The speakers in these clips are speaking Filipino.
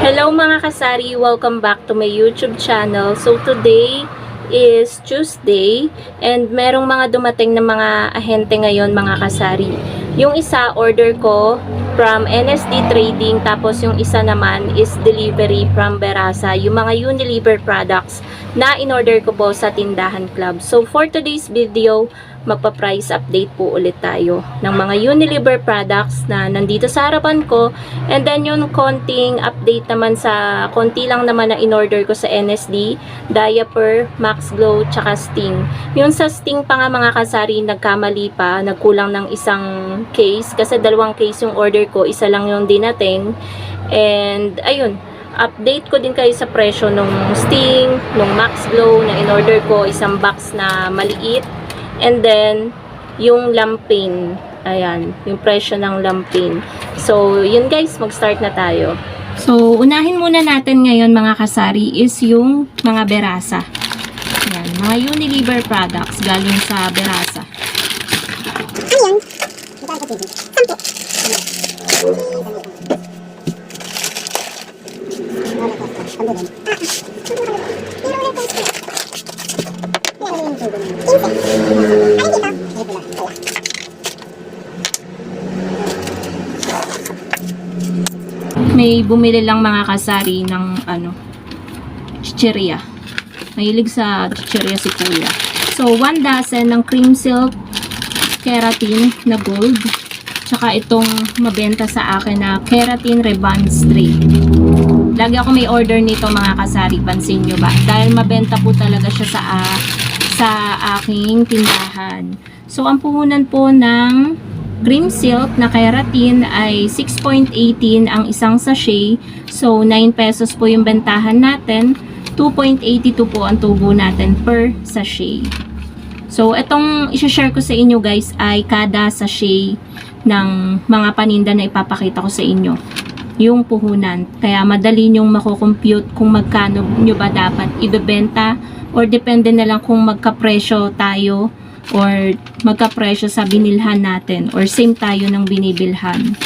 Hello mga kasari! Welcome back to my YouTube channel. So today is Tuesday and merong mga dumating na mga ahente ngayon mga kasari. Yung isa order ko from NSD Trading, tapos yung isa naman is delivery from Berasa, yung mga Unilever products na in-order ko po sa Tindahan Club. So for today's video, magpa-price update po ulit tayo ng mga Unilever products na nandito sa harapan ko, and then yung konting update naman sa konti lang naman na in-order ko sa NSD, Diaper, Max Glow, tsaka Sting. Yung sa Sting pa nga mga kasari, nagkamali pa, nagkulang ng isang case kasi 2 case yung order ko, isa lang yung dinating. And ayun, update ko din kayo sa presyo nung Sting, nung Max Glow na in-order ko, isang box na maliit. And then, yung lampin. Ayan, yung presyo ng lampin. So, yun guys, mag-start na tayo. So, unahin muna natin ngayon mga kasari is yung mga Berasa. Ayan, mga Unilever products galing sa Berasa. Ayan. Magkano po, 10? May bumili lang mga kasari ng chicheria. Mahilig sa chicheria si Kuya. So, 1 dozen ng cream silk keratin na gold. Tsaka itong mabenta sa akin na keratin rebond straight. Lagi ako may order nito mga kasari, pansin nyo ba? Dahil mabenta po talaga siya sa aking tindahan. So, ang puhunan po ng cream silk na keratin ay 6.18 ang isang sachet. So, 9 pesos po yung bentahan natin. 2.82 po ang tubo natin per sachet. So, itong i-share ko sa inyo guys ay kada sachet ng mga paninda na ipapakita ko sa inyo. Yung puhunan. Kaya madali nyong mako-compute kung magkano nyo ba dapat ibebenta, or depende na lang kung magkapresyo tayo or magkapresyo sa binilhan natin or same tayo ng binibilhan.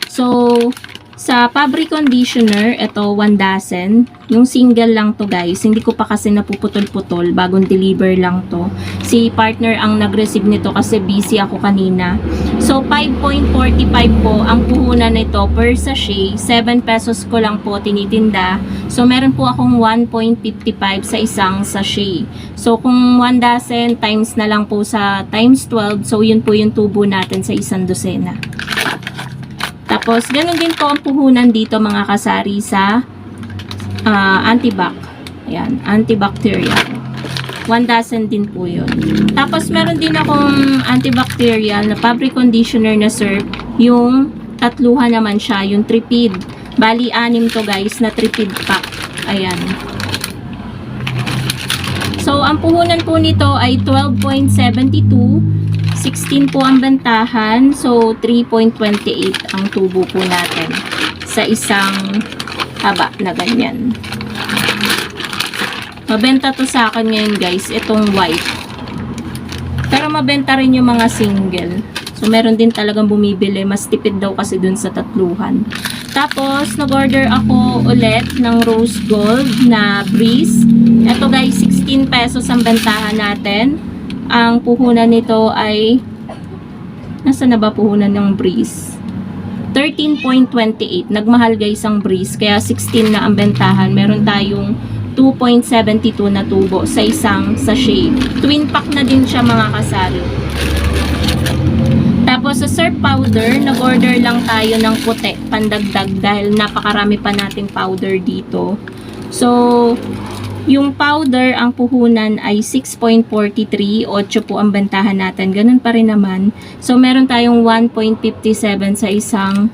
So, sa fabric conditioner, ito 1 dozen. Yung single lang to guys. Hindi ko pa kasi napuputol-putol. Bagong deliver lang to. Si partner ang nag-receive nito kasi busy ako kanina. So, 5.45 po ang puhunan nito per sachet. 7 pesos ko lang po tinitinda. So, meron po akong 1.55 sa isang sachet. So, kung 1 dozen times na lang po sa times 12. So, yun po yung tubo natin sa isang dosena. Tapos, ganun din po ang puhunan dito mga kasari sa antibac. Ayan, antibacterial. 1 dozen din po yun. Tapos, meron din akong antibacterial na fabric conditioner na syrup. Yung tatluhan naman siya, yung tripid. Bali, 6 to guys na tripid pack. Ayan. So, ang puhunan po nito ay 12.72. 16 po ang bentahan. So, 3.28 ang tubo po natin sa isang haba na ganyan. Mabenta to sa akin ngayon guys, itong white. Pero mabenta rin yung mga single. So, meron din talagang bumibili. Mas tipid daw kasi dun sa tatluhan. Tapos, nag-order ako ulit ng rose gold na breeze. Ito guys, 16 pesos ang bentahan natin. Ang puhunan nito ay nasa na ba puhunan ng breeze? 13.28. Nagmahal guys ang breeze. Kaya 16 na ang bentahan. Meron tayong 2.72 na tubo sa isang sachet. Twin pack na din siya mga kasari. Tapos sa syrup powder, nag-order lang tayo ng puti, pandagdag dahil napakarami pa nating powder dito. So, yung powder, ang puhunan ay 6.43, 8 po ang bentahan natin. Ganun pa rin naman. So, meron tayong 1.57 sa isang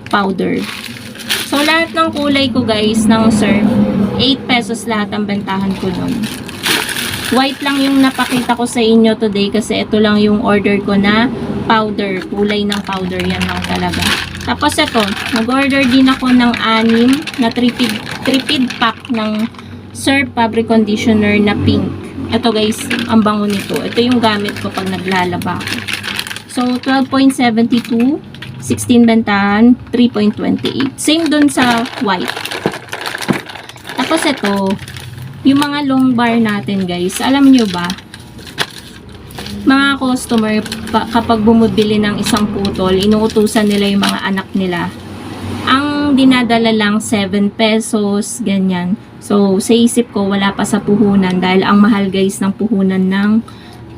powder. So, lahat ng kulay ko guys, ng syrup, 8 pesos lahat ang bentahan ko nun. White lang yung napakita ko sa inyo today kasi ito lang yung order ko na powder. Kulay ng powder, yan lang talaga. Tapos ito, nag-order din ako ng 6 na tripid pack ng syrup fabric conditioner na pink. Ito guys, ang bango nito. Ito yung gamit ko pag naglalaba ako. So, 12.72. 16 bentahan, 3.28. Same dun sa white. Tapos ito, yung mga long bar natin guys, alam nyo ba, mga customer, kapag bumibili ng isang putol, inuutusan nila yung mga anak nila. Ang dinadala lang 7 pesos, ganyan. So, sa isip ko, wala pa sa puhunan dahil ang mahal guys ng puhunan ng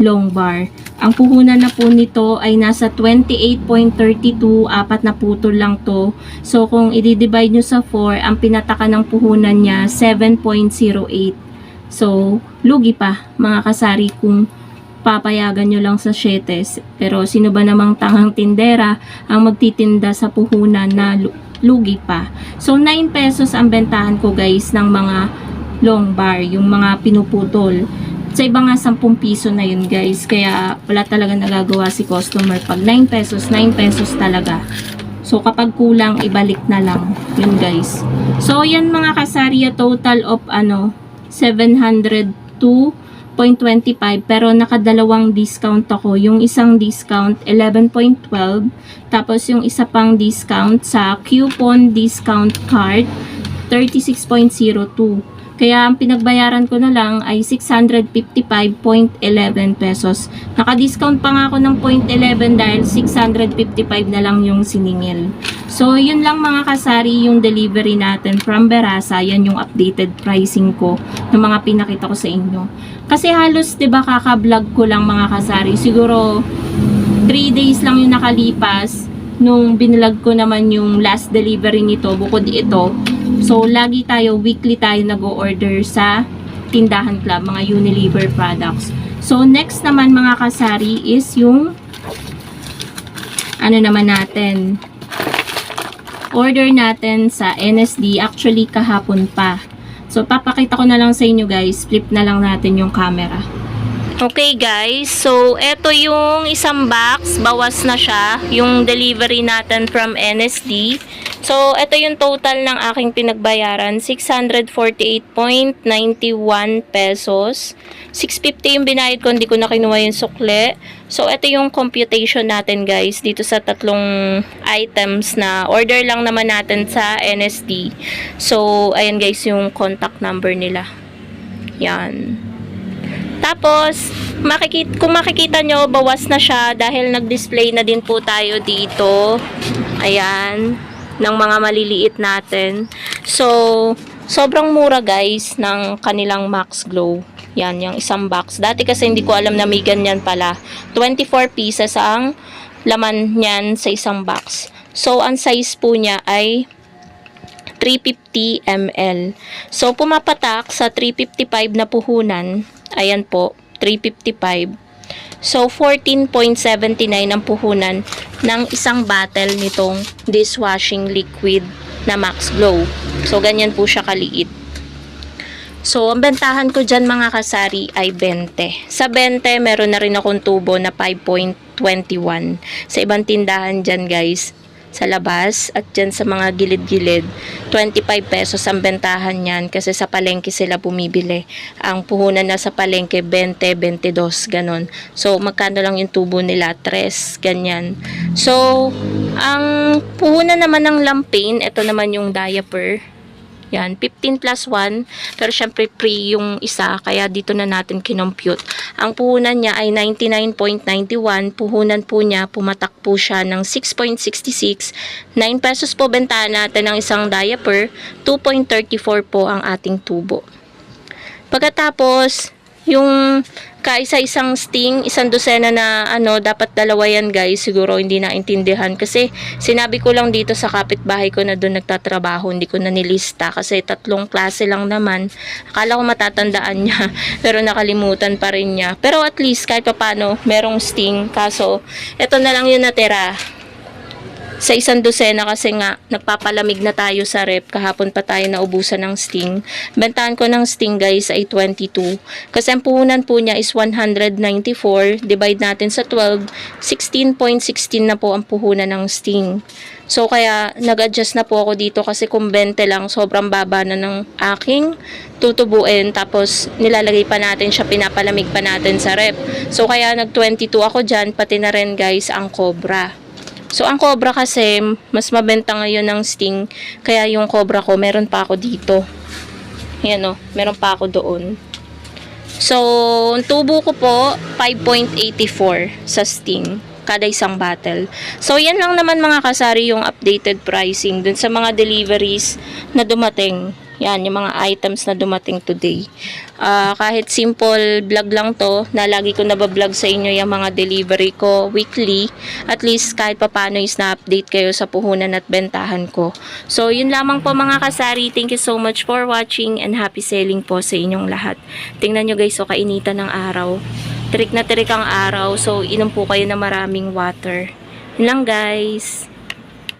long bar. Ang puhunan na po nito ay nasa 28.32, apat na putol lang to. So, kung i-divide nyo sa 4, ang pinataka ng puhunan niya, 7.08. So, lugi pa, mga kasari, kung papayagan nyo lang sa 7. Pero, sino ba namang tangang tindera ang magtitinda sa puhunan na lugi pa? So, 9 pesos ang bentahan ko guys ng mga long bar, yung mga pinuputol. Sa iba nga 10 piso na yun guys, kaya wala talaga nagagawa si customer. Pag 9 pesos, 9 pesos talaga. So kapag kulang, ibalik na lang yun guys. So yan mga kasari, total of 702.25, pero nakadalawang discount ako. Yung isang discount 11.12, tapos yung isa pang discount sa coupon discount card 36.02. Kaya ang pinagbayaran ko na lang ay 655.11 pesos. Naka-discount pa nga ako ng 0.11 dahil 655 na lang yung siningil. So, yun lang mga kasari yung delivery natin from Berasa. Yan yung updated pricing ko ng mga pinakita ko sa inyo. Kasi halos, 'di ba, kaka-vlog ko lang mga kasari. Siguro 3 days lang yung nakalipas nung binilag ko naman yung last delivery nito, bukod ito. So, lagi tayo, weekly tayo nag-o-order sa tindahan club, mga Unilever products. So, next naman mga kasari is yung naman natin, order natin sa NSD, actually kahapon pa. So, papakita ko na lang sa inyo guys, flip na lang natin yung camera. Okay guys, so eto yung isang box, bawas na siya, yung delivery natin from NSD. So, eto yung total ng aking pinagbayaran, 648.91 pesos. 650 yung binayad ko, hindi ko na kinuha yung sukle. So, eto yung computation natin guys, dito sa tatlong items na order lang naman natin sa NSD. So, ayan guys yung contact number nila. Yan. Tapos, kung makikita nyo, bawas na siya dahil nag-display na din po tayo dito. Ayan, ng mga maliliit natin. So, sobrang mura guys ng kanilang Max Glow. Yan, yung isang box. Dati kasi hindi ko alam na may ganyan pala. 24 pieces ang laman niyan sa isang box. So, ang size po niya ay 350 ml. So, pumapatak sa 355 na puhunan. Ayan po, 355. So, 14.79 ang puhunan ng isang bottle nitong dishwashing liquid na Max Glow. So, ganyan po siya kaliit. So, ang bentahan ko dyan mga kasari ay 20. Sa 20, meron na rin akong tubo na 5.21. Sa ibang tindahan dyan guys, sa labas at dyan sa mga gilid-gilid, 25 pesos ang bentahan yan kasi sa palengke sila bumibili. Ang puhunan na sa palengke 20, 22, ganon. So, magkano lang yung tubo nila? 3, ganyan. So, ang puhunan naman ng lampin, ito naman yung diaper. Yan, 15 plus 1. Pero syempre free yung isa, kaya dito na natin kinompute. Ang puhunan niya ay 99.91. Puhunan po niya, pumatak po siya ng 6.66. 9 pesos po bentahan natin ang isang diaper. 2.34 po ang ating tubo. Pagkatapos, yung kaisa-isang sting, isang dosena na dapat dalawa yan guys, siguro hindi naintindihan kasi sinabi ko lang dito sa kapitbahay ko na doon nagtatrabaho, hindi ko na nilista kasi 3 klase lang naman. Akala ko matatandaan niya pero nakalimutan pa rin niya, pero at least kahit paano merong sting, kaso eto na lang yung natira sa isang dosena kasi nga nagpapalamig na tayo sa rep. Kahapon pa tayo naubusan ng sting. Bentahan ko ng sting guys ay 22 kasi ang puhunan po niya is 194, divide natin sa 12, 16.16 na po ang puhunan ng sting. So kaya nag-adjust na po ako dito kasi kung 20 lang, sobrang baba na ng aking tutubuin, tapos nilalagay pa natin siya, pinapalamig pa natin sa rep. So kaya nag 22 ako dyan, pati na rin guys ang Cobra. So, ang Cobra kasi, mas mabenta ngayon ng Sting. Kaya yung Cobra ko, meron pa ako dito. Ayan o, meron pa ako doon. So, ang tubo ko po, 5.84 sa Sting. Kada isang bottle. So, yan lang naman mga kasari yung updated pricing dun sa mga deliveries na dumating. Yan, yung mga items na dumating today. Kahit simple vlog lang to, na lagi ko nabablog sa inyo yung mga delivery ko weekly. At least kahit papano is na-update kayo sa puhunan at bentahan ko. So, yun lamang po mga kasari. Thank you so much for watching and happy selling po sa inyong lahat. Tingnan nyo guys, so kainitan ng araw. Tirik na tirik ang araw. So, inom po kayo na maraming water. Yun lang guys.